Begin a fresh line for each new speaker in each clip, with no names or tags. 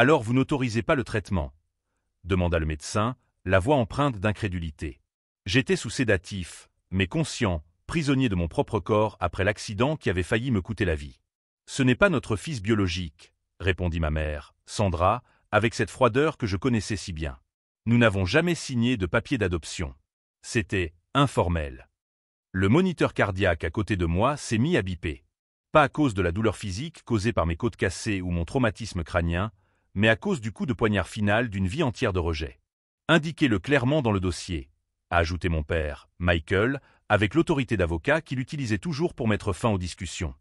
Alors vous n'autorisez pas le traitement? Demanda le médecin, la voix empreinte d'incrédulité. J'étais sous sédatif, mais conscient, prisonnier de mon propre corps après l'accident qui avait failli me coûter la vie. Ce n'est pas notre fils biologique, répondit ma mère, Sandra, avec cette froideur que je connaissais si bien. Nous n'avons jamais signé de papier d'adoption. C'était informel. Le moniteur cardiaque à côté de moi s'est mis à biper. Pas à cause de la douleur physique causée par mes côtes cassées ou mon traumatisme crânien, mais à cause du coup de poignard final d'une vie entière de rejet. Indiquez-le clairement dans le dossier, a ajouté mon père, Michael, avec l'autorité d'avocat qu'il utilisait toujours pour mettre fin aux discussions.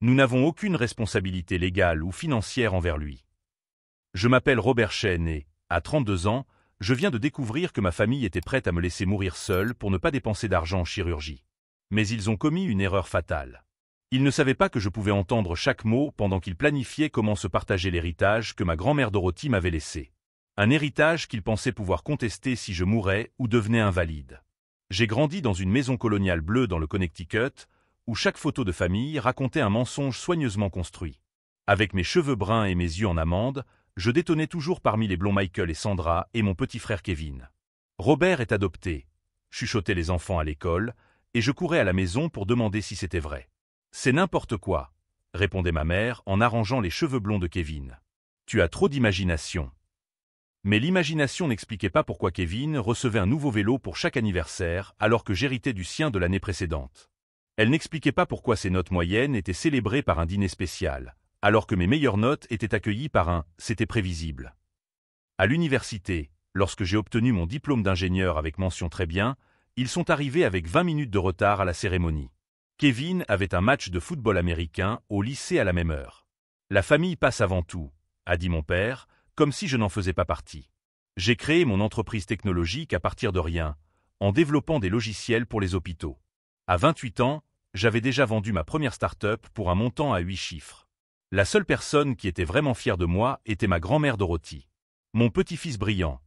Nous n'avons aucune responsabilité légale ou financière envers lui. Je m'appelle Robert Chen et, à 32 ans, je viens de découvrir que ma famille était prête à me laisser mourir seul pour ne pas dépenser d'argent en chirurgie. Mais ils ont commis une erreur fatale. Ils ne savaient pas que je pouvais entendre chaque mot pendant qu'ils planifiaient comment se partager l'héritage que ma grand-mère Dorothy m'avait laissé. Un héritage qu'ils pensaient pouvoir contester si je mourais ou devenais invalide. J'ai grandi dans une maison coloniale bleue dans le Connecticut, où chaque photo de famille racontait un mensonge soigneusement construit. Avec mes cheveux bruns et mes yeux en amande, je détonnais toujours parmi les blonds Michael et Sandra et mon petit frère Kevin. Robert est adopté, chuchotaient les enfants à l'école, et je courais à la maison pour demander si c'était vrai. C'est n'importe quoi, répondait ma mère en arrangeant les cheveux blonds de Kevin. Tu as trop d'imagination. Mais l'imagination n'expliquait pas pourquoi Kevin recevait un nouveau vélo pour chaque anniversaire alors que j'héritais du sien de l'année précédente. Elle n'expliquait pas pourquoi ses notes moyennes étaient célébrées par un dîner spécial, alors que mes meilleures notes étaient accueillies par un « c'était prévisible ». À l'université, lorsque j'ai obtenu mon diplôme d'ingénieur avec mention très bien, ils sont arrivés avec 20 minutes de retard à la cérémonie. Kevin avait un match de football américain au lycée à la même heure. La famille passe avant tout, a dit mon père, comme si je n'en faisais pas partie. J'ai créé mon entreprise technologique à partir de rien, en développant des logiciels pour les hôpitaux. À 28 ans, j'avais déjà vendu ma première start-up pour un montant à 8 chiffres. La seule personne qui était vraiment fière de moi était ma grand-mère Dorothy. Mon petit-fils brillant,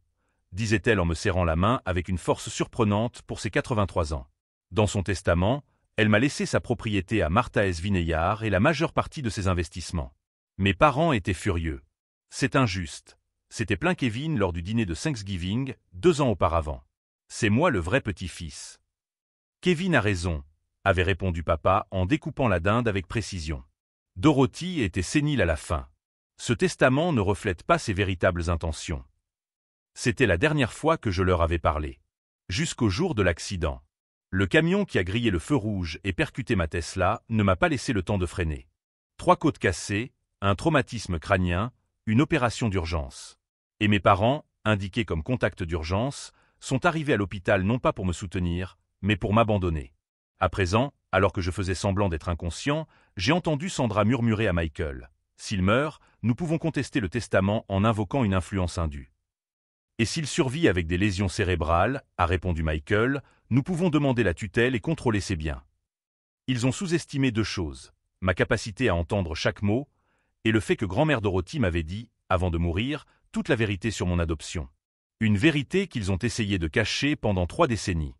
disait-elle en me serrant la main avec une force surprenante pour ses 83 ans. Dans son testament, elle m'a laissé sa propriété à Martha S. Vineyard et la majeure partie de ses investissements. Mes parents étaient furieux. C'est injuste. C'était plein Kevin lors du dîner de Thanksgiving, 2 ans auparavant. C'est moi le vrai petit-fils. Kevin a raison, avait répondu papa en découpant la dinde avec précision. Dorothy était sénile à la fin. Ce testament ne reflète pas ses véritables intentions. C'était la dernière fois que je leur avais parlé. Jusqu'au jour de l'accident. Le camion qui a grillé le feu rouge et percuté ma Tesla ne m'a pas laissé le temps de freiner. 3 côtes cassées, un traumatisme crânien, une opération d'urgence. Et mes parents, indiqués comme contact d'urgence, sont arrivés à l'hôpital non pas pour me soutenir, mais pour m'abandonner. À présent, alors que je faisais semblant d'être inconscient, j'ai entendu Sandra murmurer à Michael. S'il meurt, nous pouvons contester le testament en invoquant une influence indue. Et s'il survit avec des lésions cérébrales, a répondu Michael, nous pouvons demander la tutelle et contrôler ses biens. Ils ont sous-estimé 2 choses, ma capacité à entendre chaque mot, et le fait que grand-mère Dorothy m'avait dit, avant de mourir, toute la vérité sur mon adoption. Une vérité qu'ils ont essayé de cacher pendant 3 décennies.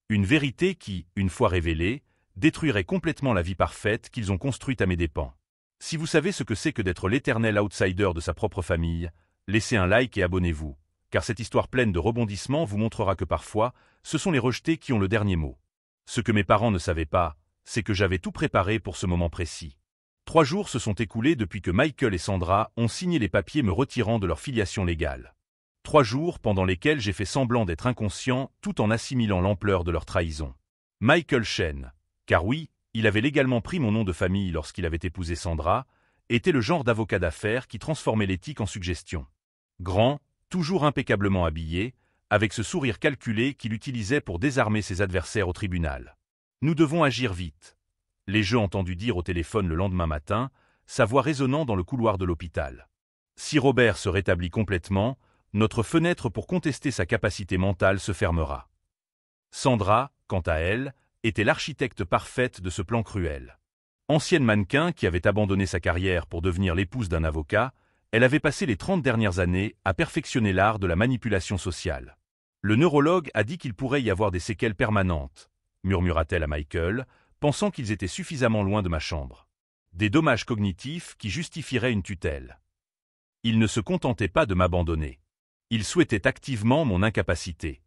Une vérité qui, une fois révélée, détruirait complètement la vie parfaite qu'ils ont construite à mes dépens. Si vous savez ce que c'est que d'être l'éternel outsider de sa propre famille, laissez un like et abonnez-vous, car cette histoire pleine de rebondissements vous montrera que parfois, ce sont les rejetés qui ont le dernier mot. Ce que mes parents ne savaient pas, c'est que j'avais tout préparé pour ce moment précis. 3 jours se sont écoulés depuis que Michael et Sandra ont signé les papiers me retirant de leur filiation légale. 3 jours pendant lesquels j'ai fait semblant d'être inconscient tout en assimilant l'ampleur de leur trahison. Michael Chen, car oui, il avait légalement pris mon nom de famille lorsqu'il avait épousé Sandra, était le genre d'avocat d'affaires qui transformait l'éthique en suggestion. Grand, toujours impeccablement habillé, avec ce sourire calculé qu'il utilisait pour désarmer ses adversaires au tribunal. Nous devons agir vite. L'ai-je entendu dire au téléphone le lendemain matin, sa voix résonnant dans le couloir de l'hôpital. Si Robert se rétablit complètement, notre fenêtre pour contester sa capacité mentale se fermera. Sandra, quant à elle, était l'architecte parfaite de ce plan cruel. Ancienne mannequin qui avait abandonné sa carrière pour devenir l'épouse d'un avocat, elle avait passé les 30 dernières années à perfectionner l'art de la manipulation sociale. Le neurologue a dit qu'il pourrait y avoir des séquelles permanentes, murmura-t-elle à Michael, pensant qu'ils étaient suffisamment loin de ma chambre. Des dommages cognitifs qui justifieraient une tutelle. Il ne se contentait pas de m'abandonner. Il souhaitait activement mon incapacité.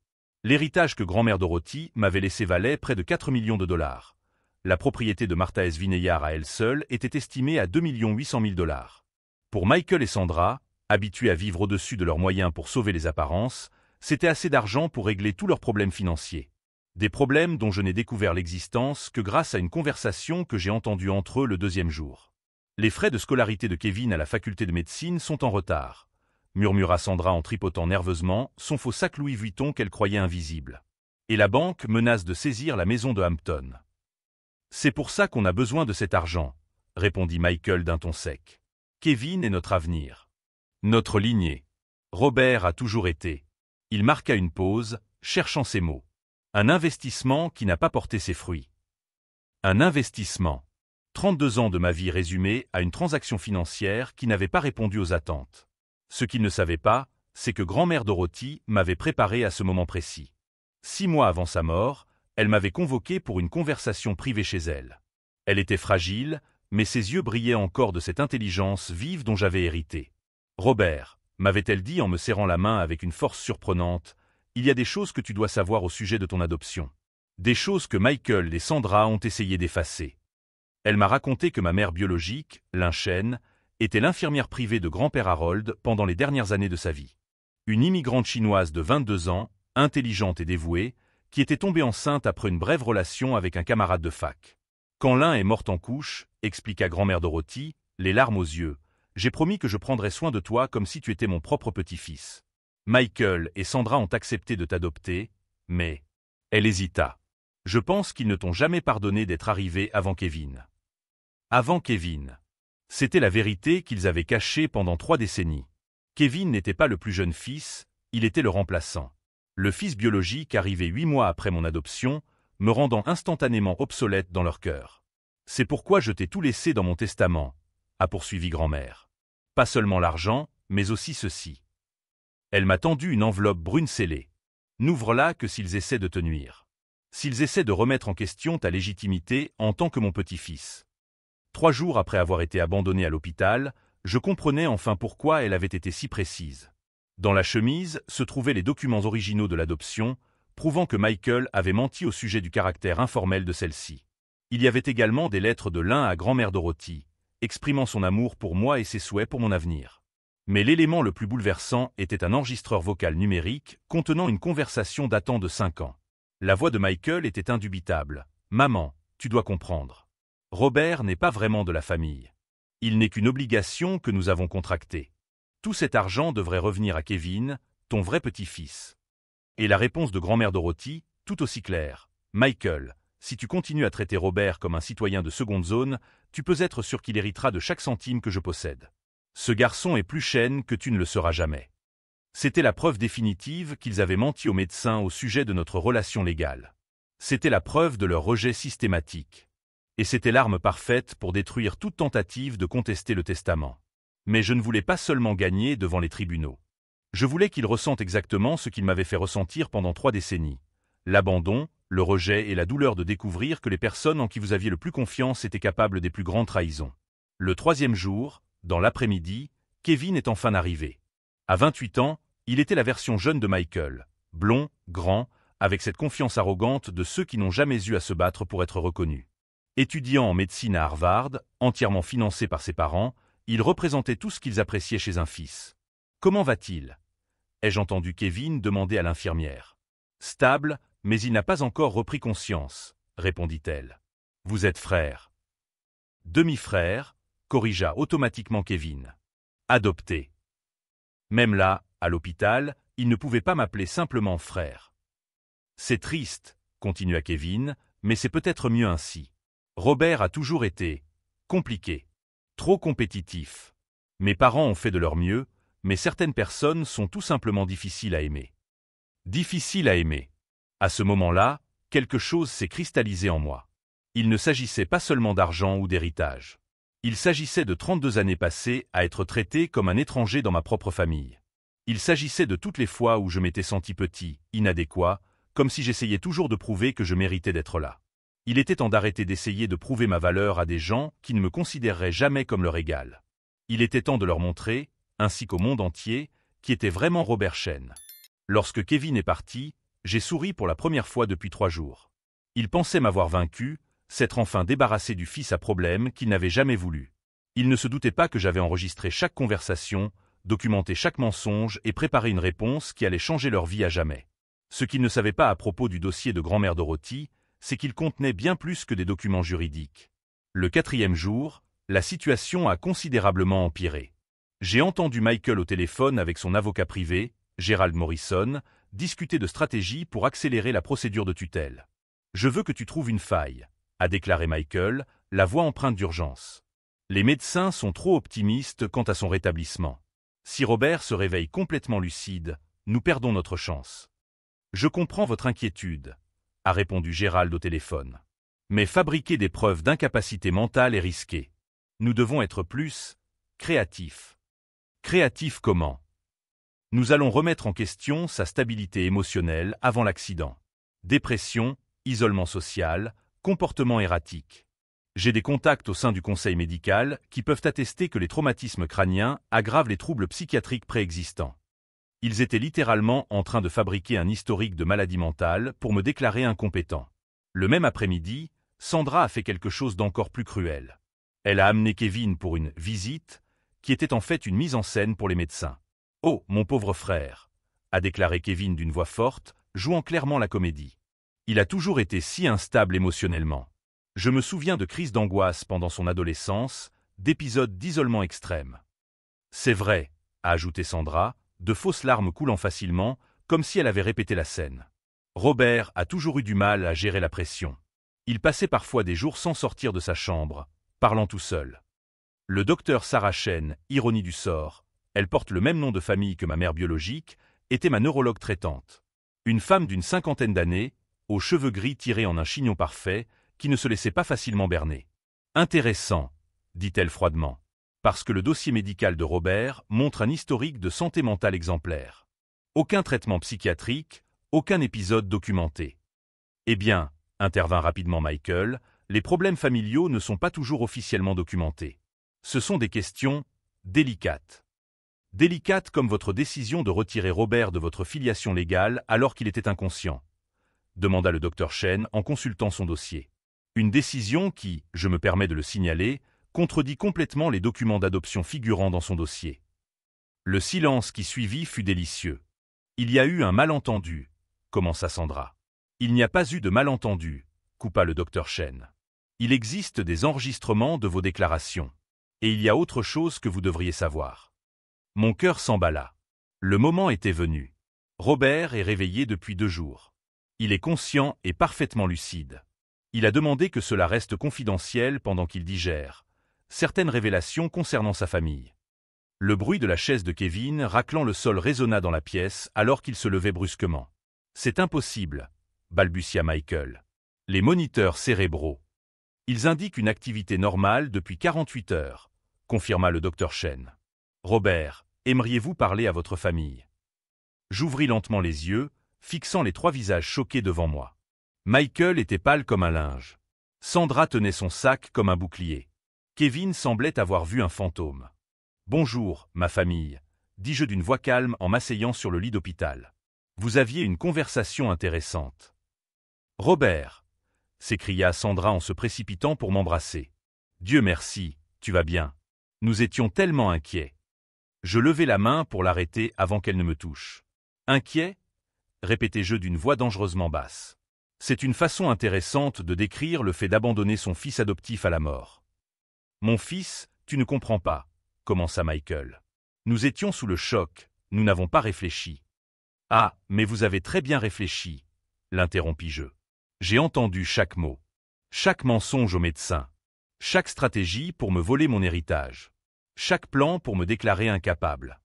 L'héritage que grand-mère Dorothy m'avait laissé valait près de 4 millions de dollars. La propriété de Martha S. Vineyard à elle seule était estimée à 2 800 000 dollars. Pour Michael et Sandra, habitués à vivre au-dessus de leurs moyens pour sauver les apparences, c'était assez d'argent pour régler tous leurs problèmes financiers. Des problèmes dont je n'ai découvert l'existence que grâce à une conversation que j'ai entendue entre eux le deuxième jour. Les frais de scolarité de Kevin à la faculté de médecine sont en retard, murmura Sandra en tripotant nerveusement son faux sac Louis Vuitton qu'elle croyait invisible. Et la banque menace de saisir la maison de Hampton. C'est pour ça qu'on a besoin de cet argent, répondit Michael d'un ton sec. Kevin est notre avenir. Notre lignée. Robert a toujours été. Il marqua une pause, cherchant ses mots. Un investissement qui n'a pas porté ses fruits. Un investissement. 32 ans de ma vie résumés à une transaction financière qui n'avait pas répondu aux attentes. Ce qu'il ne savait pas, c'est que grand-mère Dorothy m'avait préparé à ce moment précis. 6 mois avant sa mort, elle m'avait convoqué pour une conversation privée chez elle. Elle était fragile, mais ses yeux brillaient encore de cette intelligence vive dont j'avais hérité. « Robert », m'avait-elle dit en me serrant la main avec une force surprenante, « il y a des choses que tu dois savoir au sujet de ton adoption. Des choses que Michael et Sandra ont essayé d'effacer. » Elle m'a raconté que ma mère biologique, Lin Chen, était l'infirmière privée de grand-père Harold pendant les dernières années de sa vie. Une immigrante chinoise de 22 ans, intelligente et dévouée, qui était tombée enceinte après une brève relation avec un camarade de fac. Quand l'un est mort en couche, expliqua grand-mère Dorothy, les larmes aux yeux, j'ai promis que je prendrais soin de toi comme si tu étais mon propre petit-fils. Michael et Sandra ont accepté de t'adopter, mais... Elle hésita. Je pense qu'ils ne t'ont jamais pardonné d'être arrivé avant Kevin. Avant Kevin. C'était la vérité qu'ils avaient cachée pendant 3 décennies. Kevin n'était pas le plus jeune fils, il était le remplaçant. Le fils biologique arrivait 8 mois après mon adoption, me rendant instantanément obsolète dans leur cœur. C'est pourquoi je t'ai tout laissé dans mon testament, a poursuivi grand-mère. Pas seulement l'argent, mais aussi ceci. Elle m'a tendu une enveloppe brune scellée. N'ouvre-la que s'ils essaient de te nuire. S'ils essaient de remettre en question ta légitimité en tant que mon petit-fils. 3 jours après avoir été abandonné à l'hôpital, je comprenais enfin pourquoi elle avait été si précise. Dans la chemise se trouvaient les documents originaux de l'adoption, prouvant que Michael avait menti au sujet du caractère informel de celle-ci. Il y avait également des lettres de Lin à grand-mère Dorothy, exprimant son amour pour moi et ses souhaits pour mon avenir. Mais l'élément le plus bouleversant était un enregistreur vocal numérique contenant une conversation datant de 5 ans. La voix de Michael était indubitable. « Maman, tu dois comprendre. Robert n'est pas vraiment de la famille. Il n'est qu'une obligation que nous avons contractée. Tout cet argent devrait revenir à Kevin, ton vrai petit-fils. » Et la réponse de grand-mère Dorothy, tout aussi claire. « Michael, si tu continues à traiter Robert comme un citoyen de seconde zone, tu peux être sûr qu'il héritera de chaque centime que je possède. Ce garçon est plus chêne que tu ne le seras jamais. » C'était la preuve définitive qu'ils avaient menti aux médecins au sujet de notre relation légale. C'était la preuve de leur rejet systématique. Et c'était l'arme parfaite pour détruire toute tentative de contester le testament. Mais je ne voulais pas seulement gagner devant les tribunaux. Je voulais qu'ils ressentent exactement ce qu'ils m'avaient fait ressentir pendant 3 décennies. L'abandon, le rejet et la douleur de découvrir que les personnes en qui vous aviez le plus confiance étaient capables des plus grandes trahisons. Le 3e jour, dans l'après-midi, Kevin est enfin arrivé. À 28 ans, il était la version jeune de Michael, blond, grand, avec cette confiance arrogante de ceux qui n'ont jamais eu à se battre pour être reconnus. Étudiant en médecine à Harvard, entièrement financé par ses parents, il représentait tout ce qu'ils appréciaient chez un fils. « Comment va-t-il » ai-je entendu Kevin demander à l'infirmière. « Stable, mais il n'a pas encore repris conscience, » répondit-elle. « Vous êtes frère. »« Demi-frère, » corrigea automatiquement Kevin. « Adopté. » Même là, à l'hôpital, il ne pouvait pas m'appeler simplement frère. « C'est triste, » continua Kevin, « mais c'est peut-être mieux ainsi. Robert a toujours été compliqué, trop compétitif. Mes parents ont fait de leur mieux, mais certaines personnes sont tout simplement difficiles à aimer. » Difficile à aimer. À ce moment-là, quelque chose s'est cristallisé en moi. Il ne s'agissait pas seulement d'argent ou d'héritage. Il s'agissait de 32 années passées à être traité comme un étranger dans ma propre famille. Il s'agissait de toutes les fois où je m'étais senti petit, inadéquat, comme si j'essayais toujours de prouver que je méritais d'être là. Il était temps d'arrêter d'essayer de prouver ma valeur à des gens qui ne me considéreraient jamais comme leur égal. Il était temps de leur montrer, ainsi qu'au monde entier, qui était vraiment Robert Chen. Lorsque Kevin est parti, j'ai souri pour la première fois depuis 3 jours. Il pensait m'avoir vaincu, s'être enfin débarrassé du fils à problème qu'il n'avait jamais voulu. Il ne se doutait pas que j'avais enregistré chaque conversation, documenté chaque mensonge et préparé une réponse qui allait changer leur vie à jamais. Ce qu'il ne savait pas à propos du dossier de grand-mère Dorothy, c'est qu'il contenait bien plus que des documents juridiques. Le 4e jour, la situation a considérablement empiré. J'ai entendu Michael au téléphone avec son avocat privé, Gerald Morrison, discuter de stratégie pour accélérer la procédure de tutelle. « Je veux que tu trouves une faille », a déclaré Michael, la voix empreinte d'urgence. Les médecins sont trop optimistes quant à son rétablissement. Si Robert se réveille complètement lucide, nous perdons notre chance. « Je comprends votre inquiétude », a répondu Gerald au téléphone. Mais fabriquer des preuves d'incapacité mentale est risqué. Nous devons être plus créatifs. Créatifs comment? Nous allons remettre en question sa stabilité émotionnelle avant l'accident. Dépression, isolement social, comportement erratique. J'ai des contacts au sein du conseil médical qui peuvent attester que les traumatismes crâniens aggravent les troubles psychiatriques préexistants. Ils étaient littéralement en train de fabriquer un historique de maladie mentale pour me déclarer incompétent. Le même après-midi, Sandra a fait quelque chose d'encore plus cruel. Elle a amené Kevin pour une visite, qui était en fait une mise en scène pour les médecins. « Oh, mon pauvre frère !» a déclaré Kevin d'une voix forte, jouant clairement la comédie. Il a toujours été si instable émotionnellement. Je me souviens de crises d'angoisse pendant son adolescence, d'épisodes d'isolement extrême. C'est vrai, a ajouté Sandra, de fausses larmes coulant facilement, comme si elle avait répété la scène. Robert a toujours eu du mal à gérer la pression. Il passait parfois des jours sans sortir de sa chambre, parlant tout seul. Le docteur Sarah Chen, ironie du sort, elle porte le même nom de famille que ma mère biologique, était ma neurologue traitante. Une femme d'une 50aine d'années, aux cheveux gris tirés en un chignon parfait, qui ne se laissait pas facilement berner. Intéressant, dit-elle froidement, parce que le dossier médical de Robert montre un historique de santé mentale exemplaire. Aucun traitement psychiatrique, aucun épisode documenté. Eh bien, intervint rapidement Michael, les problèmes familiaux ne sont pas toujours officiellement documentés. Ce sont des questions délicates. Délicates comme votre décision de retirer Robert de votre filiation légale alors qu'il était inconscient, demanda le docteur Chen en consultant son dossier. Une décision qui, je me permets de le signaler, contredit complètement les documents d'adoption figurant dans son dossier. Le silence qui suivit fut délicieux. Il y a eu un malentendu, commença Sandra. Il n'y a pas eu de malentendu, coupa le docteur Chen. Il existe des enregistrements de vos déclarations. Et il y a autre chose que vous devriez savoir. Mon cœur s'emballa. Le moment était venu. Robert est réveillé depuis 2 jours. Il est conscient et parfaitement lucide. Il a demandé que cela reste confidentiel pendant qu'il digère certaines révélations concernant sa famille. Le bruit de la chaise de Kevin raclant le sol résonna dans la pièce alors qu'il se levait brusquement. « C'est impossible », balbutia Michael. « Les moniteurs cérébraux. Ils indiquent une activité normale depuis 48 heures, confirma le docteur Chen. Robert, aimeriez-vous parler à votre famille? J'ouvris lentement les yeux, fixant les 3 visages choqués devant moi. Michael était pâle comme un linge. Sandra tenait son sac comme un bouclier. Kevin semblait avoir vu un fantôme. « Bonjour, ma famille », dis-je d'une voix calme en m'asseyant sur le lit d'hôpital. « Vous aviez une conversation intéressante. »« Robert !» s'écria Sandra en se précipitant pour m'embrasser. « Dieu merci, tu vas bien. Nous étions tellement inquiets. » Je levai la main pour l'arrêter avant qu'elle ne me touche. « Inquiet ?» répétai-je d'une voix dangereusement basse. C'est une façon intéressante de décrire le fait d'abandonner son fils adoptif à la mort. « Mon fils, tu ne comprends pas, » commença Michael. Nous étions sous le choc, nous n'avons pas réfléchi. « Ah, mais vous avez très bien réfléchi, » l'interrompis-je. J'ai entendu chaque mot, chaque mensonge au médecin, chaque stratégie pour me voler mon héritage, chaque plan pour me déclarer incapable.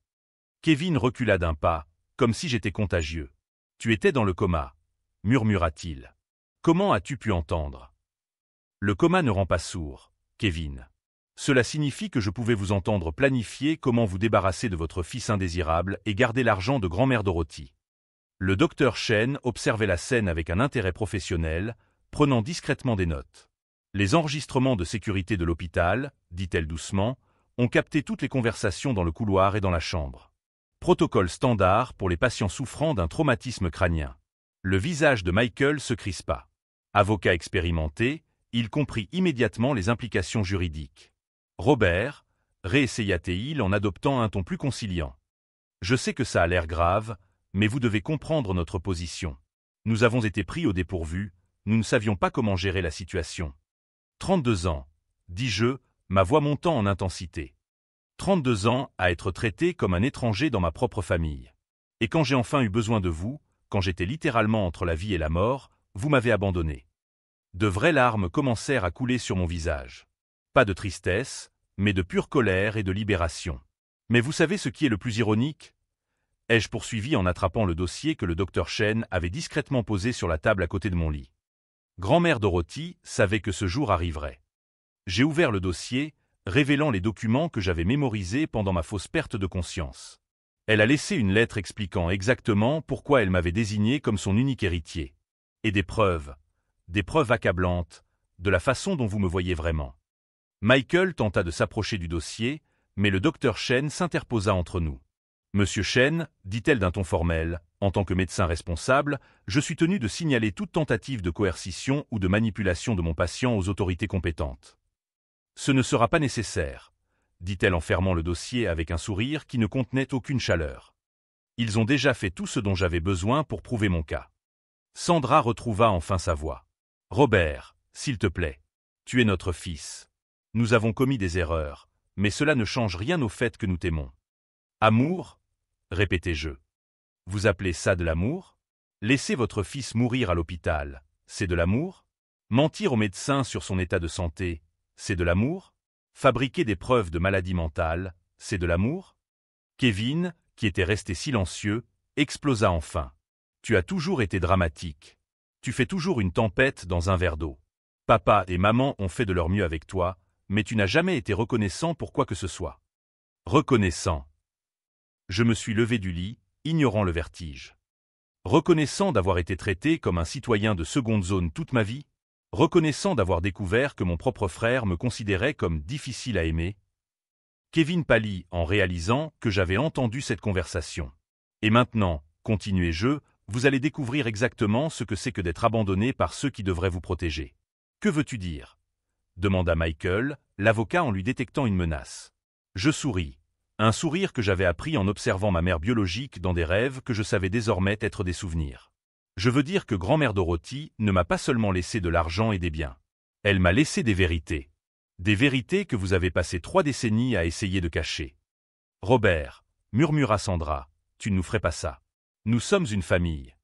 Kevin recula d'un pas, comme si j'étais contagieux. « Tu étais dans le coma, » murmura-t-il. « Comment as-tu pu entendre? » Le coma ne rend pas sourd, Kevin. Cela signifie que je pouvais vous entendre planifier comment vous débarrasser de votre fils indésirable et garder l'argent de grand-mère Dorothy. Le docteur Chen observait la scène avec un intérêt professionnel, prenant discrètement des notes. Les enregistrements de sécurité de l'hôpital, dit-elle doucement, On captait toutes les conversations dans le couloir et dans la chambre. Protocole standard pour les patients souffrant d'un traumatisme crânien. Le visage de Michael se crispa. Avocat expérimenté, il comprit immédiatement les implications juridiques. Robert, réessaya-t-il en adoptant un ton plus conciliant. Je sais que ça a l'air grave, mais vous devez comprendre notre position. Nous avons été pris au dépourvu, nous ne savions pas comment gérer la situation. 32 ans, dis-je, ma voix montant en intensité. 32 ans à être traité comme un étranger dans ma propre famille. Et quand j'ai enfin eu besoin de vous, quand j'étais littéralement entre la vie et la mort, vous m'avez abandonné. De vraies larmes commencèrent à couler sur mon visage. Pas de tristesse, mais de pure colère et de libération. Mais vous savez ce qui est le plus ironique ? Ai-je poursuivi en attrapant le dossier que le docteur Chen avait discrètement posé sur la table à côté de mon lit. Grand-mère Dorothy savait que ce jour arriverait. J'ai ouvert le dossier, révélant les documents que j'avais mémorisés pendant ma fausse perte de conscience. Elle a laissé une lettre expliquant exactement pourquoi elle m'avait désigné comme son unique héritier. Et des preuves accablantes, de la façon dont vous me voyez vraiment. Michael tenta de s'approcher du dossier, mais le docteur Chen s'interposa entre nous. Monsieur Chen, dit-elle d'un ton formel, en tant que médecin responsable, je suis tenu de signaler toute tentative de coercition ou de manipulation de mon patient aux autorités compétentes. Ce ne sera pas nécessaire, dit-elle en fermant le dossier avec un sourire qui ne contenait aucune chaleur. Ils ont déjà fait tout ce dont j'avais besoin pour prouver mon cas. Sandra retrouva enfin sa voix. Robert, s'il te plaît, tu es notre fils. Nous avons commis des erreurs, mais cela ne change rien au fait que nous t'aimons. Amour ? Répétai-je. Vous appelez ça de l'amour ? Laisser votre fils mourir à l'hôpital, c'est de l'amour ? Mentir au médecin sur son état de santé, c'est de l'amour ? Fabriquer des preuves de maladie mentale, c'est de l'amour ? Kevin, qui était resté silencieux, explosa enfin. Tu as toujours été dramatique. Tu fais toujours une tempête dans un verre d'eau. Papa et maman ont fait de leur mieux avec toi, mais tu n'as jamais été reconnaissant pour quoi que ce soit. Reconnaissant. Je me suis levé du lit, ignorant le vertige. Reconnaissant d'avoir été traité comme un citoyen de seconde zone toute ma vie, reconnaissant d'avoir découvert que mon propre frère me considérait comme difficile à aimer. Kevin pâlit en réalisant que j'avais entendu cette conversation. Et maintenant, continuai-je, vous allez découvrir exactement ce que c'est que d'être abandonné par ceux qui devraient vous protéger. Que veux-tu dire ? Demanda Michael, l'avocat en lui détectant une menace. Je souris. Un sourire que j'avais appris en observant ma mère biologique dans des rêves que je savais désormais être des souvenirs. Je veux dire que grand-mère Dorothy ne m'a pas seulement laissé de l'argent et des biens. Elle m'a laissé des vérités. Des vérités que vous avez passé 3 décennies à essayer de cacher. Robert, murmura Sandra, tu ne nous ferais pas ça. Nous sommes une famille.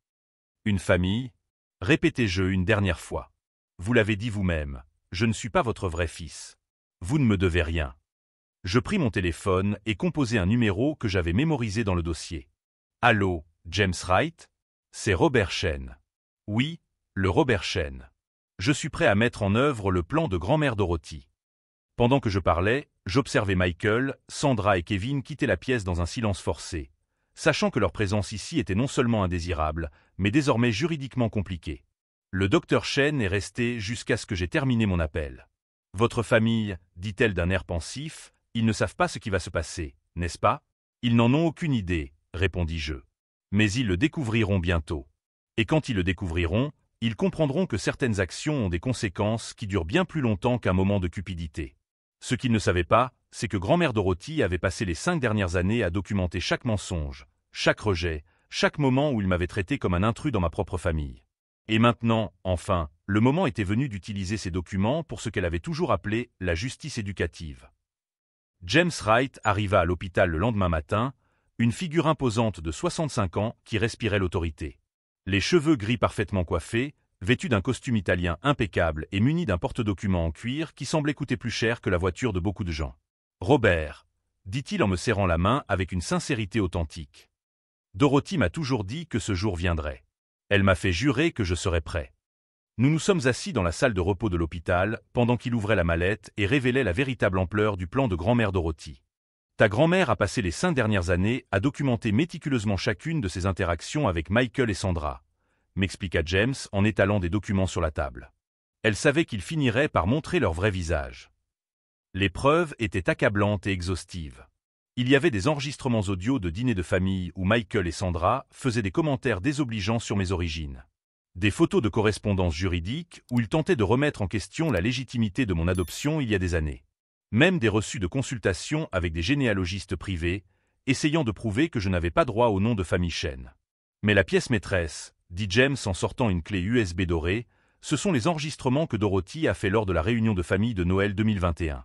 Une famille ? Répétai-je une dernière fois. Vous l'avez dit vous-même, je ne suis pas votre vrai fils. Vous ne me devez rien. Je pris mon téléphone et composai un numéro que j'avais mémorisé dans le dossier. Allô, James Wright ? C'est Robert Chen. Oui, le Robert Chen. Je suis prêt à mettre en œuvre le plan de grand-mère Dorothy. Pendant que je parlais, j'observais Michael, Sandra et Kevin quitter la pièce dans un silence forcé, sachant que leur présence ici était non seulement indésirable, mais désormais juridiquement compliquée. Le docteur Chen est resté jusqu'à ce que j'ai terminé mon appel. Votre famille, dit-elle d'un air pensif, ils ne savent pas ce qui va se passer, n'est-ce pas ? Ils n'en ont aucune idée, répondis-je. Mais ils le découvriront bientôt. Et quand ils le découvriront, ils comprendront que certaines actions ont des conséquences qui durent bien plus longtemps qu'un moment de cupidité. Ce qu'ils ne savaient pas, c'est que grand-mère Dorothy avait passé les 5 dernières années à documenter chaque mensonge, chaque rejet, chaque moment où il m'avait traité comme un intrus dans ma propre famille. Et maintenant, enfin, le moment était venu d'utiliser ces documents pour ce qu'elle avait toujours appelé la justice éducative. James Wright arriva à l'hôpital le lendemain matin, une figure imposante de 65 ans qui respirait l'autorité. Les cheveux gris parfaitement coiffés, vêtu d'un costume italien impeccable et muni d'un porte-documents en cuir qui semblait coûter plus cher que la voiture de beaucoup de gens. « Robert », dit-il en me serrant la main avec une sincérité authentique. Dorothy m'a toujours dit que ce jour viendrait. Elle m'a fait jurer que je serais prêt. Nous nous sommes assis dans la salle de repos de l'hôpital pendant qu'il ouvrait la mallette et révélait la véritable ampleur du plan de grand-mère Dorothy. Ta grand-mère a passé les 5 dernières années à documenter méticuleusement chacune de ses interactions avec Michael et Sandra, m'expliqua James en étalant des documents sur la table. Elle savait qu'ils finiraient par montrer leur vrai visage. Les preuves étaient accablantes et exhaustives. Il y avait des enregistrements audio de dîners de famille où Michael et Sandra faisaient des commentaires désobligeants sur mes origines. Des photos de correspondance juridique où ils tentaient de remettre en question la légitimité de mon adoption il y a des années. Même des reçus de consultation avec des généalogistes privés, essayant de prouver que je n'avais pas droit au nom de famille Chen. Mais la pièce maîtresse, dit James en sortant une clé USB dorée, ce sont les enregistrements que Dorothy a fait lors de la réunion de famille de Noël 2021.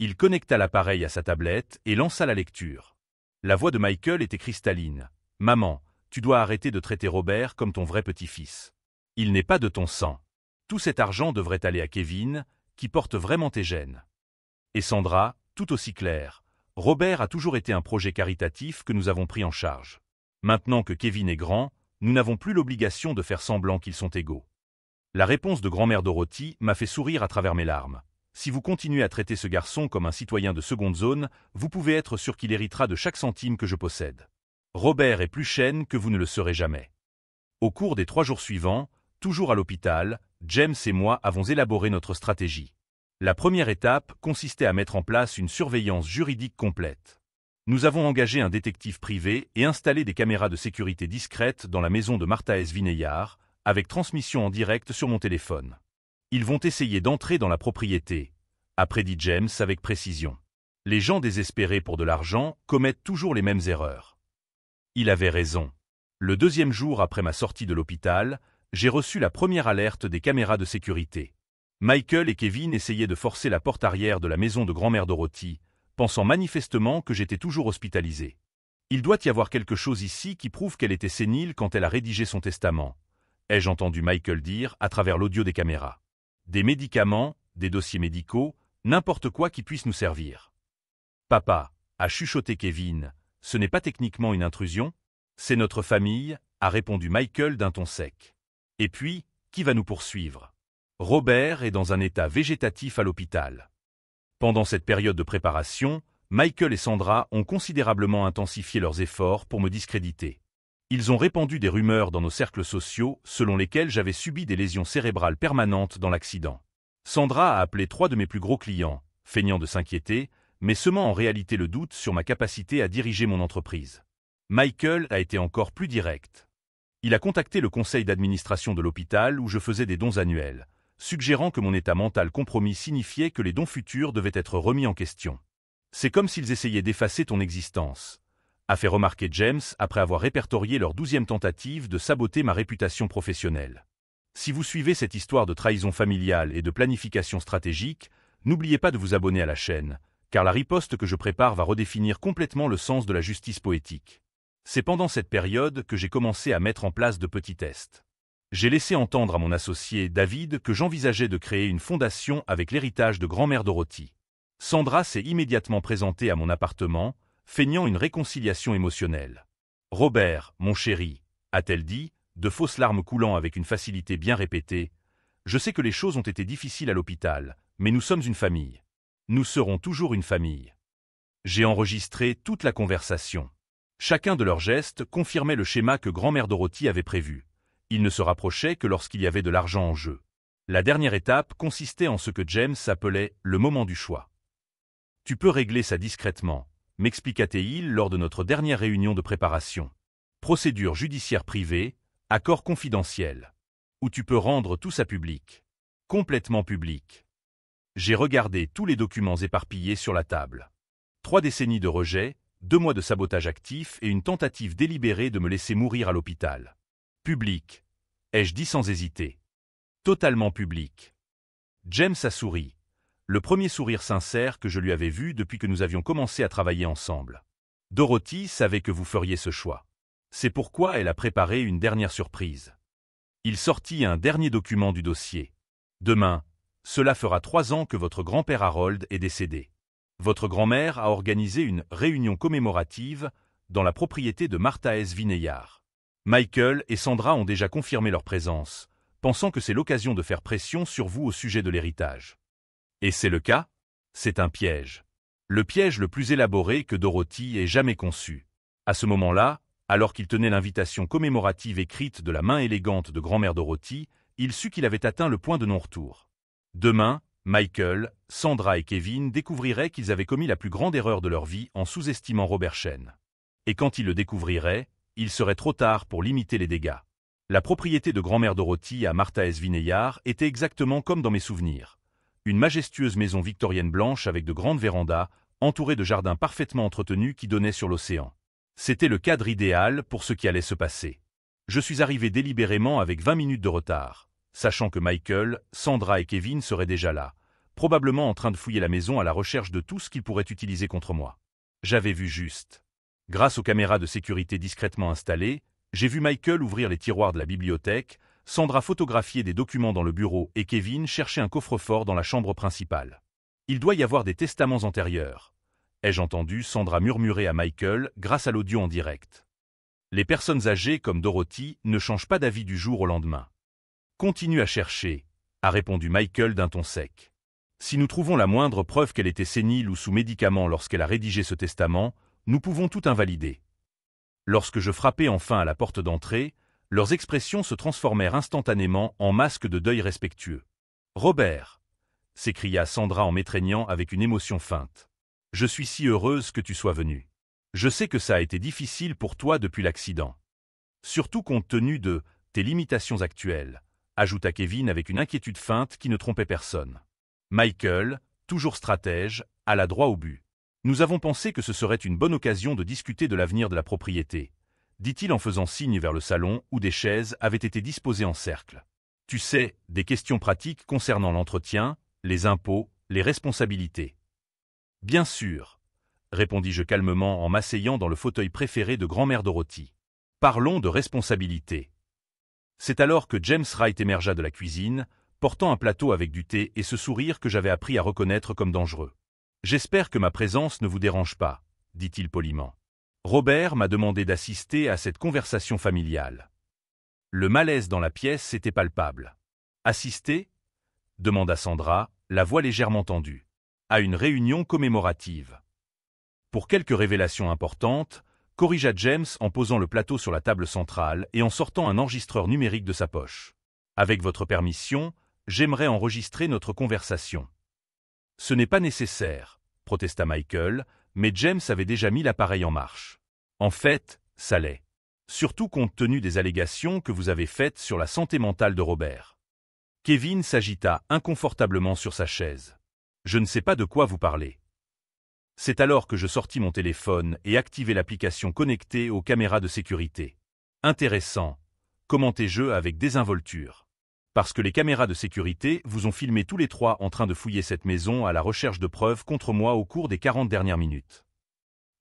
Il connecta l'appareil à sa tablette et lança la lecture. La voix de Michael était cristalline. « Maman, tu dois arrêter de traiter Robert comme ton vrai petit-fils. Il n'est pas de ton sang. Tout cet argent devrait aller à Kevin, qui porte vraiment tes gènes. » Et Sandra, tout aussi clair. « Robert a toujours été un projet caritatif que nous avons pris en charge. Maintenant que Kevin est grand, nous n'avons plus l'obligation de faire semblant qu'ils sont égaux. » La réponse de grand-mère Dorothy m'a fait sourire à travers mes larmes. Si vous continuez à traiter ce garçon comme un citoyen de seconde zone, vous pouvez être sûr qu'il héritera de chaque centime que je possède. Robert est plus Chen que vous ne le serez jamais. Au cours des 3 jours suivants, toujours à l'hôpital, James et moi avons élaboré notre stratégie. La première étape consistait à mettre en place une surveillance juridique complète. Nous avons engagé un détective privé et installé des caméras de sécurité discrètes dans la maison de Martha S. Vineyard, avec transmission en direct sur mon téléphone. Ils vont essayer d'entrer dans la propriété, a prédit James avec précision. Les gens désespérés pour de l'argent commettent toujours les mêmes erreurs. Il avait raison. Le 2e jour après ma sortie de l'hôpital, j'ai reçu la première alerte des caméras de sécurité. Michael et Kevin essayaient de forcer la porte arrière de la maison de grand-mère Dorothy, pensant manifestement que j'étais toujours hospitalisé. Il doit y avoir quelque chose ici qui prouve qu'elle était sénile quand elle a rédigé son testament, ai-je entendu Michael dire à travers l'audio des caméras. Des médicaments, des dossiers médicaux, n'importe quoi qui puisse nous servir. Papa, a chuchoté Kevin, ce n'est pas techniquement une intrusion? C'est notre famille, a répondu Michael d'un ton sec. Et puis, qui va nous poursuivre? Robert est dans un état végétatif à l'hôpital. Pendant cette période de préparation, Michael et Sandra ont considérablement intensifié leurs efforts pour me discréditer. Ils ont répandu des rumeurs dans nos cercles sociaux selon lesquelles j'avais subi des lésions cérébrales permanentes dans l'accident. Sandra a appelé 3 de mes plus gros clients, feignant de s'inquiéter, mais semant en réalité le doute sur ma capacité à diriger mon entreprise. Michael a été encore plus direct. Il a contacté le conseil d'administration de l'hôpital où je faisais des dons annuels, suggérant que mon état mental compromis signifiait que les dons futurs devaient être remis en question. C'est comme s'ils essayaient d'effacer ton existence, a fait remarquer James après avoir répertorié leur 12e tentative de saboter ma réputation professionnelle. Si vous suivez cette histoire de trahison familiale et de planification stratégique, n'oubliez pas de vous abonner à la chaîne, car la riposte que je prépare va redéfinir complètement le sens de la justice poétique. C'est pendant cette période que j'ai commencé à mettre en place de petits tests. J'ai laissé entendre à mon associé David que j'envisageais de créer une fondation avec l'héritage de grand-mère Dorothy. Sandra s'est immédiatement présentée à mon appartement, feignant une réconciliation émotionnelle. « Robert, mon chéri », a-t-elle dit, de fausses larmes coulant avec une facilité bien répétée, « je sais que les choses ont été difficiles à l'hôpital, mais nous sommes une famille. Nous serons toujours une famille. » J'ai enregistré toute la conversation. Chacun de leurs gestes confirmait le schéma que grand-mère Dorothy avait prévu. Ils ne se rapprochaient que lorsqu'il y avait de l'argent en jeu. La dernière étape consistait en ce que James appelait « le moment du choix ». « Tu peux régler ça discrètement », m'expliqua-t-il lors de notre dernière réunion de préparation. Procédure judiciaire privée, accord confidentiel. Ou tu peux rendre tout ça public. Complètement public. J'ai regardé tous les documents éparpillés sur la table. 3 décennies de rejet, 2 mois de sabotage actif et une tentative délibérée de me laisser mourir à l'hôpital. Public, ai-je dit sans hésiter. Totalement public. James a souri. Le premier sourire sincère que je lui avais vu depuis que nous avions commencé à travailler ensemble. Dorothy savait que vous feriez ce choix. C'est pourquoi elle a préparé une dernière surprise. Il sortit un dernier document du dossier. Demain, cela fera 3 ans que votre grand-père Harold est décédé. Votre grand-mère a organisé une réunion commémorative dans la propriété de Martha S. Vineyard. Michael et Sandra ont déjà confirmé leur présence, pensant que c'est l'occasion de faire pression sur vous au sujet de l'héritage. Et c'est le cas? C'est un piège. Le piège le plus élaboré que Dorothy ait jamais conçu. À ce moment-là, alors qu'il tenait l'invitation commémorative écrite de la main élégante de grand-mère Dorothy, il sut qu'il avait atteint le point de non-retour. Demain, Michael, Sandra et Kevin découvriraient qu'ils avaient commis la plus grande erreur de leur vie en sous-estimant Robert Chen. Et quand ils le découvriraient, il serait trop tard pour limiter les dégâts. La propriété de grand-mère Dorothy à Marthaes-Vineyard était exactement comme dans mes souvenirs. Une majestueuse maison victorienne blanche avec de grandes vérandas, entourée de jardins parfaitement entretenus qui donnaient sur l'océan. C'était le cadre idéal pour ce qui allait se passer. Je suis arrivé délibérément avec 20 minutes de retard, sachant que Michael, Sandra et Kevin seraient déjà là, probablement en train de fouiller la maison à la recherche de tout ce qu'ils pourraient utiliser contre moi. J'avais vu juste. Grâce aux caméras de sécurité discrètement installées, j'ai vu Michael ouvrir les tiroirs de la bibliothèque, Sandra photographier des documents dans le bureau et Kevin chercher un coffre-fort dans la chambre principale. Il doit y avoir des testaments antérieurs. Ai-je entendu Sandra murmurer à Michael grâce à l'audio en direct. Les personnes âgées comme Dorothy ne changent pas d'avis du jour au lendemain. Continue à chercher, a répondu Michael d'un ton sec. Si nous trouvons la moindre preuve qu'elle était sénile ou sous médicaments lorsqu'elle a rédigé ce testament, nous pouvons tout invalider. Lorsque je frappai enfin à la porte d'entrée, leurs expressions se transformèrent instantanément en masques de deuil respectueux. « Robert !» s'écria Sandra en m'étreignant avec une émotion feinte. « Je suis si heureuse que tu sois venu. Je sais que ça a été difficile pour toi depuis l'accident. Surtout compte tenu de tes limitations actuelles, » ajouta Kevin avec une inquiétude feinte qui ne trompait personne. Michael, toujours stratège, alla droit au but. Nous avons pensé que ce serait une bonne occasion de discuter de l'avenir de la propriété, dit-il en faisant signe vers le salon où des chaises avaient été disposées en cercle. Tu sais, des questions pratiques concernant l'entretien, les impôts, les responsabilités. Bien sûr, répondis-je calmement en m'asseyant dans le fauteuil préféré de grand-mère Dorothy. Parlons de responsabilité. C'est alors que James Wright émergea de la cuisine, portant un plateau avec du thé et ce sourire que j'avais appris à reconnaître comme dangereux. J'espère que ma présence ne vous dérange pas, dit-il poliment. Robert m'a demandé d'assister à cette conversation familiale. Le malaise dans la pièce était palpable. Assister ? Demanda Sandra, la voix légèrement tendue. À une réunion commémorative. Pour quelques révélations importantes, corrigea James en posant le plateau sur la table centrale et en sortant un enregistreur numérique de sa poche. Avec votre permission, j'aimerais enregistrer notre conversation. Ce n'est pas nécessaire, protesta Michael, mais James avait déjà mis l'appareil en marche. En fait, ça l'est. Surtout compte tenu des allégations que vous avez faites sur la santé mentale de Robert. Kevin s'agita inconfortablement sur sa chaise. Je ne sais pas de quoi vous parlez. C'est alors que je sortis mon téléphone et activai l'application connectée aux caméras de sécurité. Intéressant, commentai-je avec désinvolture. Parce que les caméras de sécurité vous ont filmé tous les trois en train de fouiller cette maison à la recherche de preuves contre moi au cours des 40 dernières minutes.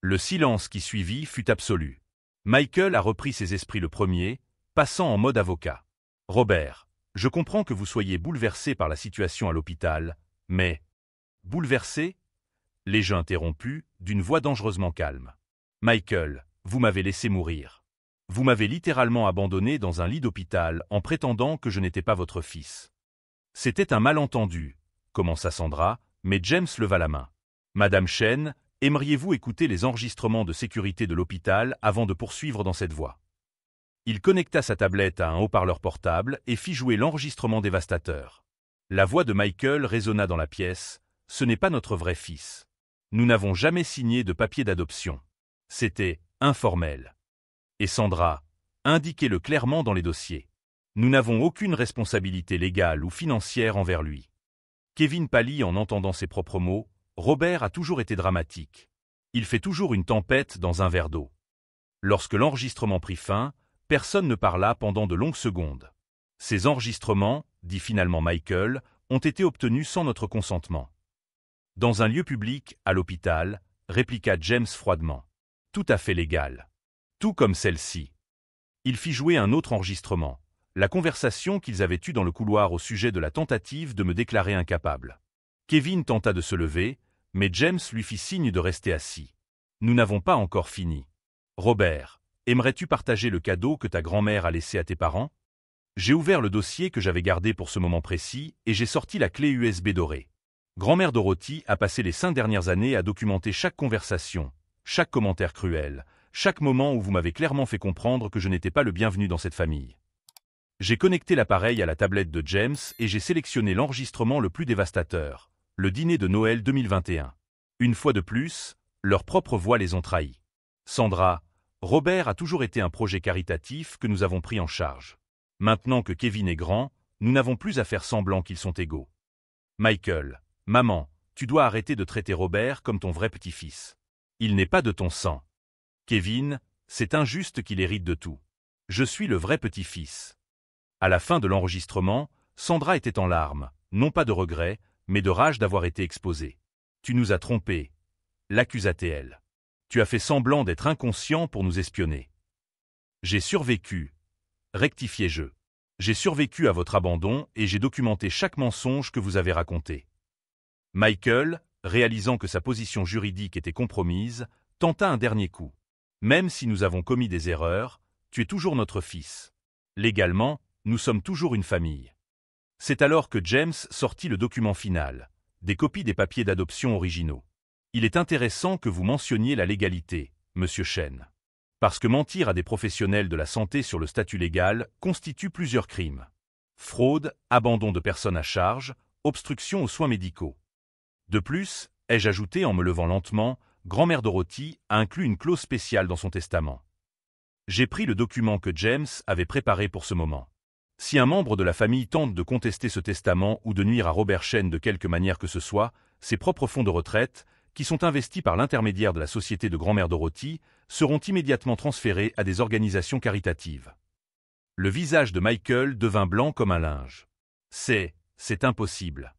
Le silence qui suivit fut absolu. Michael a repris ses esprits le premier, passant en mode avocat. Robert, je comprends que vous soyez bouleversé par la situation à l'hôpital, mais... Bouleversé ? L'ai-je interrompu, d'une voix dangereusement calme. Michael, vous m'avez laissé mourir. Vous m'avez littéralement abandonné dans un lit d'hôpital en prétendant que je n'étais pas votre fils. C'était un malentendu, commença Sandra, mais James leva la main. Madame Chen, aimeriez-vous écouter les enregistrements de sécurité de l'hôpital avant de poursuivre dans cette voie? Il connecta sa tablette à un haut-parleur portable et fit jouer l'enregistrement dévastateur. La voix de Michael résonna dans la pièce. Ce n'est pas notre vrai fils. Nous n'avons jamais signé de papier d'adoption. C'était informel. Et Sandra, indiquez-le clairement dans les dossiers. Nous n'avons aucune responsabilité légale ou financière envers lui. Kevin pâlit en entendant ses propres mots. Robert a toujours été dramatique. Il fait toujours une tempête dans un verre d'eau. Lorsque l'enregistrement prit fin, personne ne parla pendant de longues secondes. Ces enregistrements, dit finalement Michael, ont été obtenus sans notre consentement. Dans un lieu public, à l'hôpital, répliqua James froidement. Tout à fait légal. Tout comme celle-ci. Il fit jouer un autre enregistrement, la conversation qu'ils avaient eue dans le couloir au sujet de la tentative de me déclarer incapable. Kevin tenta de se lever, mais James lui fit signe de rester assis. Nous n'avons pas encore fini. Robert, aimerais-tu partager le cadeau que ta grand-mère a laissé à tes parents? J'ai ouvert le dossier que j'avais gardé pour ce moment précis et j'ai sorti la clé USB dorée. Grand-mère Dorothy a passé les 5 dernières années à documenter chaque conversation, chaque commentaire cruel, chaque moment où vous m'avez clairement fait comprendre que je n'étais pas le bienvenu dans cette famille. J'ai connecté l'appareil à la tablette de James et j'ai sélectionné l'enregistrement le plus dévastateur, le dîner de Noël 2021. Une fois de plus, leurs propres voix les ont trahis. Sandra, Robert a toujours été un projet caritatif que nous avons pris en charge. Maintenant que Kevin est grand, nous n'avons plus à faire semblant qu'ils sont égaux. Michael, maman, tu dois arrêter de traiter Robert comme ton vrai petit-fils. Il n'est pas de ton sang. Kevin, c'est injuste qu'il hérite de tout. Je suis le vrai petit-fils. À la fin de l'enregistrement, Sandra était en larmes, non pas de regret, mais de rage d'avoir été exposée. Tu nous as trompés, l'accusa-t-elle. Tu as fait semblant d'être inconscient pour nous espionner. J'ai survécu, rectifiai-je. J'ai survécu à votre abandon et j'ai documenté chaque mensonge que vous avez raconté. Michael, réalisant que sa position juridique était compromise, tenta un dernier coup. Même si nous avons commis des erreurs, tu es toujours notre fils. Légalement, nous sommes toujours une famille. C'est alors que James sortit le document final, des copies des papiers d'adoption originaux. Il est intéressant que vous mentionniez la légalité, Monsieur Chen. Parce que mentir à des professionnels de la santé sur le statut légal constitue plusieurs crimes. Fraude, abandon de personnes à charge, obstruction aux soins médicaux. De plus, ai-je ajouté en me levant lentement, grand-mère Dorothy a inclus une clause spéciale dans son testament. J'ai pris le document que James avait préparé pour ce moment. Si un membre de la famille tente de contester ce testament ou de nuire à Robert Chen de quelque manière que ce soit, ses propres fonds de retraite, qui sont investis par l'intermédiaire de la société de grand-mère Dorothy, seront immédiatement transférés à des organisations caritatives. Le visage de Michael devint blanc comme un linge. C'est impossible.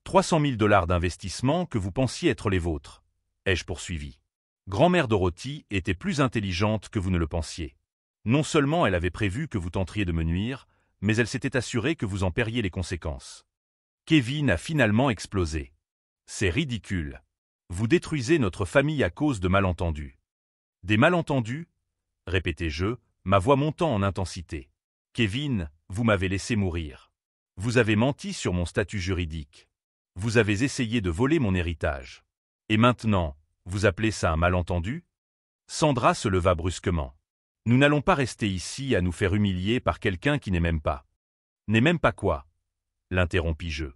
300 000 $ d'investissement que vous pensiez être les vôtres, ai-je poursuivi. Grand-mère Dorothy était plus intelligente que vous ne le pensiez. Non seulement elle avait prévu que vous tenteriez de me nuire, mais elle s'était assurée que vous en paieriez les conséquences. Kevin a finalement explosé. C'est ridicule. Vous détruisez notre famille à cause de malentendus. Des malentendus ? Répétai-je, ma voix montant en intensité. Kevin, vous m'avez laissé mourir. Vous avez menti sur mon statut juridique. Vous avez essayé de voler mon héritage. Et maintenant, vous appelez ça un malentendu ? Sandra se leva brusquement. Nous n'allons pas rester ici à nous faire humilier par quelqu'un qui n'est même pas. N'est même pas quoi ? L'interrompis-je.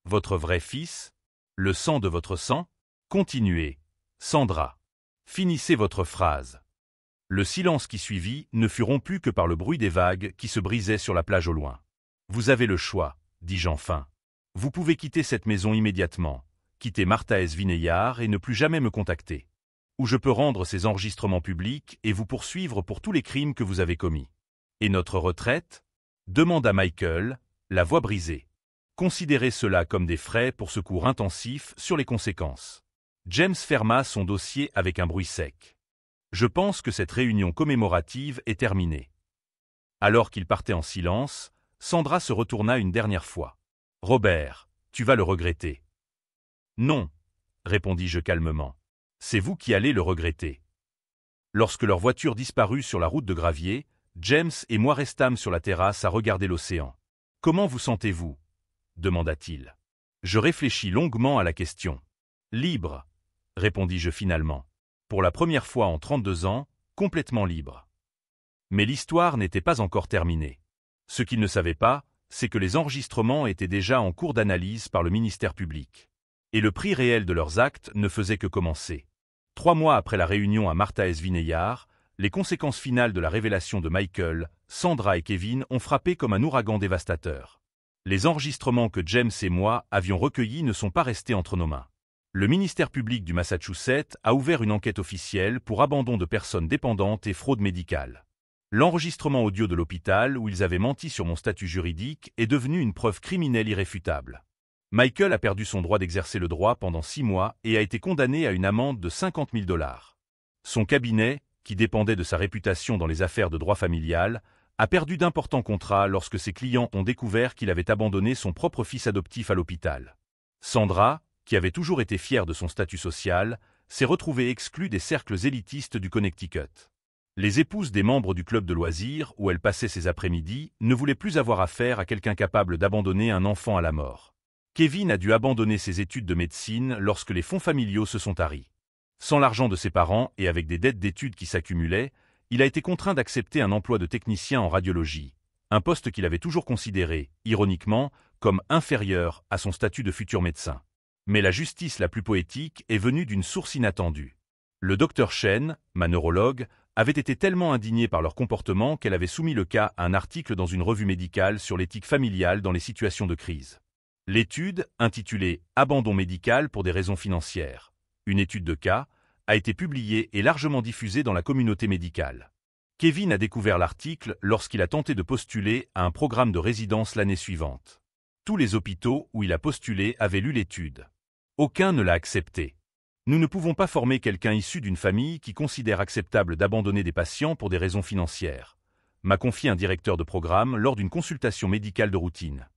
Votre vrai fils ? Le sang de votre sang ? Continuez, Sandra. Finissez votre phrase. Le silence qui suivit ne fut rompu que par le bruit des vagues qui se brisaient sur la plage au loin. Vous avez le choix, dis-je enfin. Vous pouvez quitter cette maison immédiatement, quitter Martha S. Vineyard et ne plus jamais me contacter. Ou je peux rendre ces enregistrements publics et vous poursuivre pour tous les crimes que vous avez commis. Et notre retraite ? Demanda Michael, la voix brisée. Considérez cela comme des frais pour ce cours intensif sur les conséquences. James ferma son dossier avec un bruit sec. Je pense que cette réunion commémorative est terminée. Alors qu'il partait en silence, Sandra se retourna une dernière fois. Robert, tu vas le regretter. Non, répondis-je calmement. C'est vous qui allez le regretter. Lorsque leur voiture disparut sur la route de gravier, James et moi restâmes sur la terrasse à regarder l'océan. Comment vous sentez-vous ? Demanda-t-il. Je réfléchis longuement à la question. Libre, répondis-je finalement. Pour la première fois en 32 ans, complètement libre. Mais l'histoire n'était pas encore terminée. Ce qu'ils ne savaient pas, c'est que les enregistrements étaient déjà en cours d'analyse par le ministère public. Et le prix réel de leurs actes ne faisait que commencer. 3 mois après la réunion à Martha S. Vineyard, les conséquences finales de la révélation de Michael, Sandra et Kevin ont frappé comme un ouragan dévastateur. Les enregistrements que James et moi avions recueillis ne sont pas restés entre nos mains. Le ministère public du Massachusetts a ouvert une enquête officielle pour abandon de personnes dépendantes et fraude médicale. L'enregistrement audio de l'hôpital où ils avaient menti sur mon statut juridique est devenu une preuve criminelle irréfutable. Michael a perdu son droit d'exercer le droit pendant 6 mois et a été condamné à une amende de 50 000 $. Son cabinet, qui dépendait de sa réputation dans les affaires de droit familial, a perdu d'importants contrats lorsque ses clients ont découvert qu'il avait abandonné son propre fils adoptif à l'hôpital. Sandra, qui avait toujours été fière de son statut social, s'est retrouvée exclue des cercles élitistes du Connecticut. Les épouses des membres du club de loisirs où elle passait ses après-midi ne voulaient plus avoir affaire à quelqu'un capable d'abandonner un enfant à la mort. Kevin a dû abandonner ses études de médecine lorsque les fonds familiaux se sont taris. Sans l'argent de ses parents et avec des dettes d'études qui s'accumulaient, il a été contraint d'accepter un emploi de technicien en radiologie, un poste qu'il avait toujours considéré, ironiquement, comme inférieur à son statut de futur médecin. Mais la justice la plus poétique est venue d'une source inattendue. Le docteur Chen, ma neurologue, avait été tellement indignée par leur comportement qu'elle avait soumis le cas à un article dans une revue médicale sur l'éthique familiale dans les situations de crise. L'étude, intitulée « Abandon médical pour des raisons financières », une étude de cas, a été publiée et largement diffusée dans la communauté médicale. Kevin a découvert l'article lorsqu'il a tenté de postuler à un programme de résidence l'année suivante. Tous les hôpitaux où il a postulé avaient lu l'étude. Aucun ne l'a accepté. Nous ne pouvons pas former quelqu'un issu d'une famille qui considère acceptable d'abandonner des patients pour des raisons financières, m'a confié un directeur de programme lors d'une consultation médicale de routine.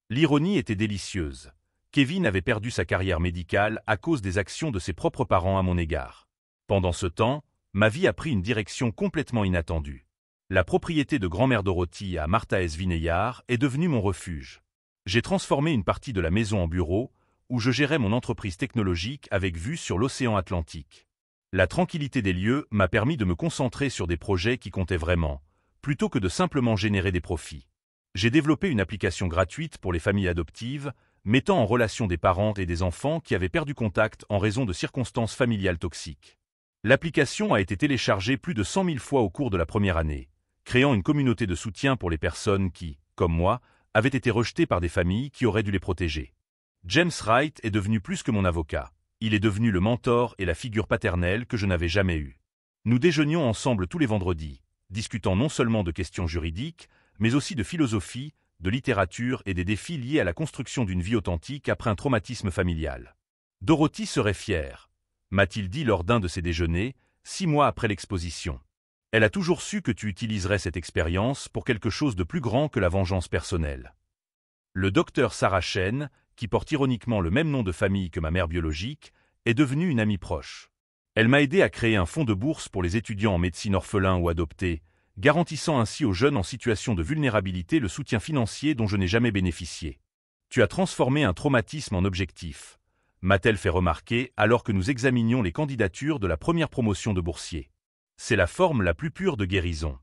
L'ironie était délicieuse. Kevin avait perdu sa carrière médicale à cause des actions de ses propres parents à mon égard. Pendant ce temps, ma vie a pris une direction complètement inattendue. La propriété de Grand-Mère Dorothy à Marthaes-Vineyard est devenue mon refuge. J'ai transformé une partie de la maison en bureau, où je gérais mon entreprise technologique avec vue sur l'océan Atlantique. La tranquillité des lieux m'a permis de me concentrer sur des projets qui comptaient vraiment, plutôt que de simplement générer des profits. J'ai développé une application gratuite pour les familles adoptives, mettant en relation des parents et des enfants qui avaient perdu contact en raison de circonstances familiales toxiques. L'application a été téléchargée plus de 100 000 fois au cours de la première année, créant une communauté de soutien pour les personnes qui, comme moi, avaient été rejetées par des familles qui auraient dû les protéger. James Wright est devenu plus que mon avocat. Il est devenu le mentor et la figure paternelle que je n'avais jamais eue. Nous déjeunions ensemble tous les vendredis, discutant non seulement de questions juridiques, mais aussi de philosophie, de littérature et des défis liés à la construction d'une vie authentique après un traumatisme familial. Dorothy serait fière, m'a-t-il dit lors d'un de ces déjeuners, 6 mois après l'exposition. Elle a toujours su que tu utiliserais cette expérience pour quelque chose de plus grand que la vengeance personnelle. Le docteur Sarah Chen, qui porte ironiquement le même nom de famille que ma mère biologique, est devenue une amie proche. Elle m'a aidé à créer un fonds de bourse pour les étudiants en médecine orphelins ou adoptés, garantissant ainsi aux jeunes en situation de vulnérabilité le soutien financier dont je n'ai jamais bénéficié. Tu as transformé un traumatisme en objectif, m'a-t-elle fait remarquer alors que nous examinions les candidatures de la première promotion de boursiers. C'est la forme la plus pure de guérison.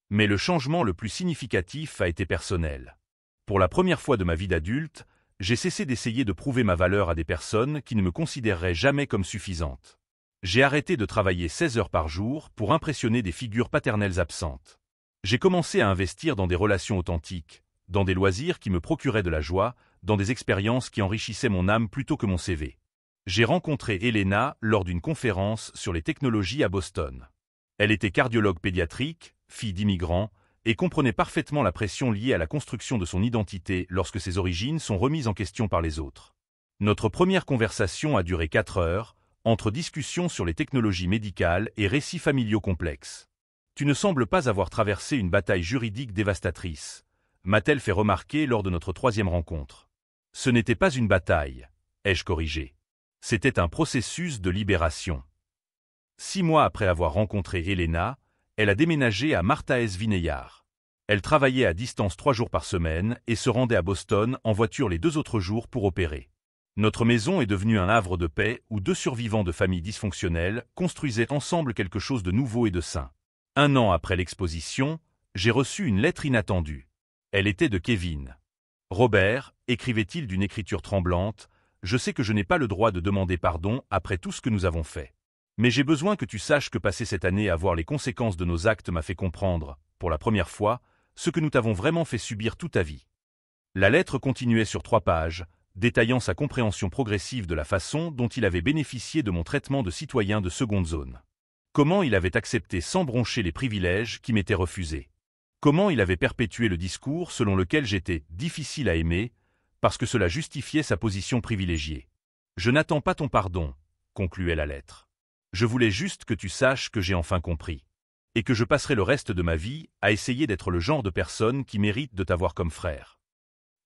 Mais le changement le plus significatif a été personnel. Pour la première fois de ma vie d'adulte, j'ai cessé d'essayer de prouver ma valeur à des personnes qui ne me considéreraient jamais comme suffisante. J'ai arrêté de travailler 16 heures par jour pour impressionner des figures paternelles absentes. J'ai commencé à investir dans des relations authentiques, dans des loisirs qui me procuraient de la joie, dans des expériences qui enrichissaient mon âme plutôt que mon CV. J'ai rencontré Elena lors d'une conférence sur les technologies à Boston. Elle était cardiologue pédiatrique, fille d'immigrants, et comprenait parfaitement la pression liée à la construction de son identité lorsque ses origines sont remises en question par les autres. Notre première conversation a duré 4 heures, entre discussions sur les technologies médicales et récits familiaux complexes. Tu ne sembles pas avoir traversé une bataille juridique dévastatrice, m'a-t-elle fait remarquer lors de notre 3e rencontre. Ce n'était pas une bataille, ai-je corrigé. C'était un processus de libération. 6 mois après avoir rencontré Elena, elle a déménagé à Marthaes-Vineyard. Elle travaillait à distance 3 jours par semaine et se rendait à Boston en voiture les 2 autres jours pour opérer. Notre maison est devenue un havre de paix où 2 survivants de familles dysfonctionnelles construisaient ensemble quelque chose de nouveau et de sain. 1 an après l'exposition, j'ai reçu une lettre inattendue. Elle était de Kevin. « Robert », écrivait-il d'une écriture tremblante, « je sais que je n'ai pas le droit de demander pardon après tout ce que nous avons fait. Mais j'ai besoin que tu saches que passer cette année à voir les conséquences de nos actes m'a fait comprendre, pour la première fois, ce que nous t'avons vraiment fait subir toute ta vie. » La lettre continuait sur 3 pages, détaillant sa compréhension progressive de la façon dont il avait bénéficié de mon traitement de citoyen de seconde zone. Comment il avait accepté sans broncher les privilèges qui m'étaient refusés. Comment il avait perpétué le discours selon lequel j'étais difficile à aimer, parce que cela justifiait sa position privilégiée. « Je n'attends pas ton pardon », concluait la lettre. Je voulais juste que tu saches que j'ai enfin compris. Et que je passerai le reste de ma vie à essayer d'être le genre de personne qui mérite de t'avoir comme frère.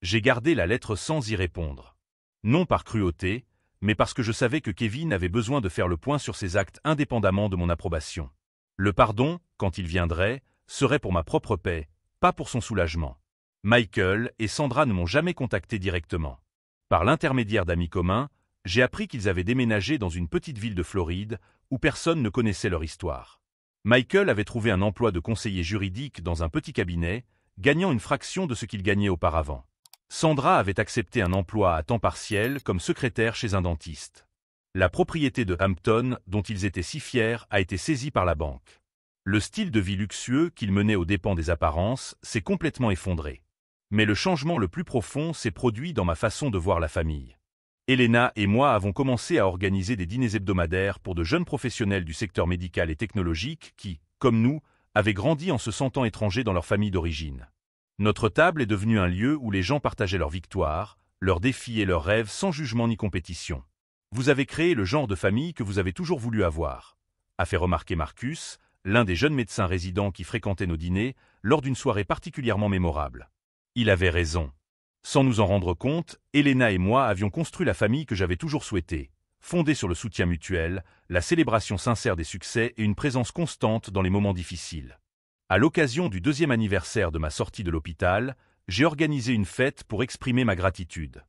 J'ai gardé la lettre sans y répondre. Non par cruauté, mais parce que je savais que Kevin avait besoin de faire le point sur ses actes indépendamment de mon approbation. Le pardon, quand il viendrait, serait pour ma propre paix, pas pour son soulagement. Michael et Sandra ne m'ont jamais contacté directement. Par l'intermédiaire d'amis communs, j'ai appris qu'ils avaient déménagé dans une petite ville de Floride où personne ne connaissait leur histoire. Michael avait trouvé un emploi de conseiller juridique dans un petit cabinet gagnant une fraction de ce qu'il gagnait auparavant. Sandra avait accepté un emploi à temps partiel comme secrétaire chez un dentiste. La propriété de Hampton, dont ils étaient si fiers, a été saisie par la banque. Le style de vie luxueux qu'ils menaient aux dépens des apparences s'est complètement effondré. Mais le changement le plus profond s'est produit dans ma façon de voir la famille. Elena et moi avons commencé à organiser des dîners hebdomadaires pour de jeunes professionnels du secteur médical et technologique qui, comme nous, avaient grandi en se sentant étrangers dans leur famille d'origine. Notre table est devenue un lieu où les gens partageaient leurs victoires, leurs défis et leurs rêves sans jugement ni compétition. Vous avez créé le genre de famille que vous avez toujours voulu avoir, a fait remarquer Marcus, l'un des jeunes médecins résidents qui fréquentaient nos dîners, lors d'une soirée particulièrement mémorable. Il avait raison. Sans nous en rendre compte, Elena et moi avions construit la famille que j'avais toujours souhaitée, fondée sur le soutien mutuel, la célébration sincère des succès et une présence constante dans les moments difficiles. À l'occasion du 2e anniversaire de ma sortie de l'hôpital, j'ai organisé une fête pour exprimer ma gratitude.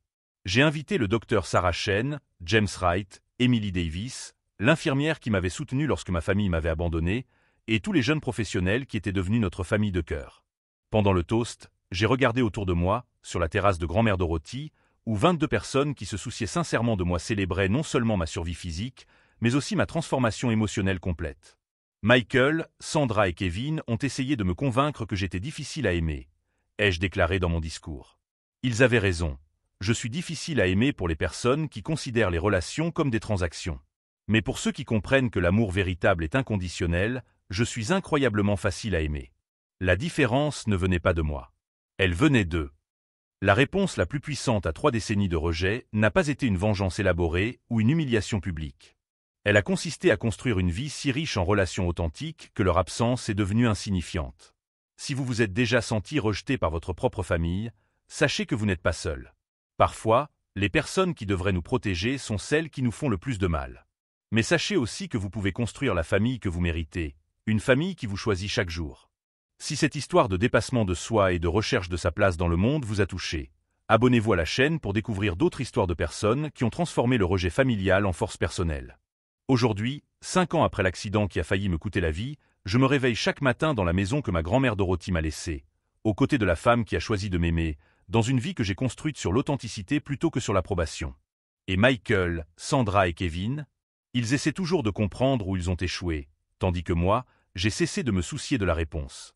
J'ai invité le docteur Sarah Chen, James Wright, Emily Davis, l'infirmière qui m'avait soutenu lorsque ma famille m'avait abandonné, et tous les jeunes professionnels qui étaient devenus notre famille de cœur. Pendant le toast, j'ai regardé autour de moi, sur la terrasse de grand-mère Dorothy, où 22 personnes qui se souciaient sincèrement de moi célébraient non seulement ma survie physique, mais aussi ma transformation émotionnelle complète. Michael, Sandra et Kevin ont essayé de me convaincre que j'étais difficile à aimer, ai-je déclaré dans mon discours. Ils avaient raison. Je suis difficile à aimer pour les personnes qui considèrent les relations comme des transactions. Mais pour ceux qui comprennent que l'amour véritable est inconditionnel, je suis incroyablement facile à aimer. La différence ne venait pas de moi. Elle venait d'eux. La réponse la plus puissante à 3 décennies de rejet n'a pas été une vengeance élaborée ou une humiliation publique. Elle a consisté à construire une vie si riche en relations authentiques que leur absence est devenue insignifiante. Si vous vous êtes déjà senti rejeté par votre propre famille, sachez que vous n'êtes pas seul. Parfois, les personnes qui devraient nous protéger sont celles qui nous font le plus de mal. Mais sachez aussi que vous pouvez construire la famille que vous méritez, une famille qui vous choisit chaque jour. Si cette histoire de dépassement de soi et de recherche de sa place dans le monde vous a touché, abonnez-vous à la chaîne pour découvrir d'autres histoires de personnes qui ont transformé le rejet familial en force personnelle. Aujourd'hui, 5 ans après l'accident qui a failli me coûter la vie, je me réveille chaque matin dans la maison que ma grand-mère Dorothy m'a laissée, aux côtés de la femme qui a choisi de m'aimer, dans une vie que j'ai construite sur l'authenticité plutôt que sur l'approbation. Et Michael, Sandra et Kevin, ils essaient toujours de comprendre où ils ont échoué, tandis que moi, j'ai cessé de me soucier de la réponse.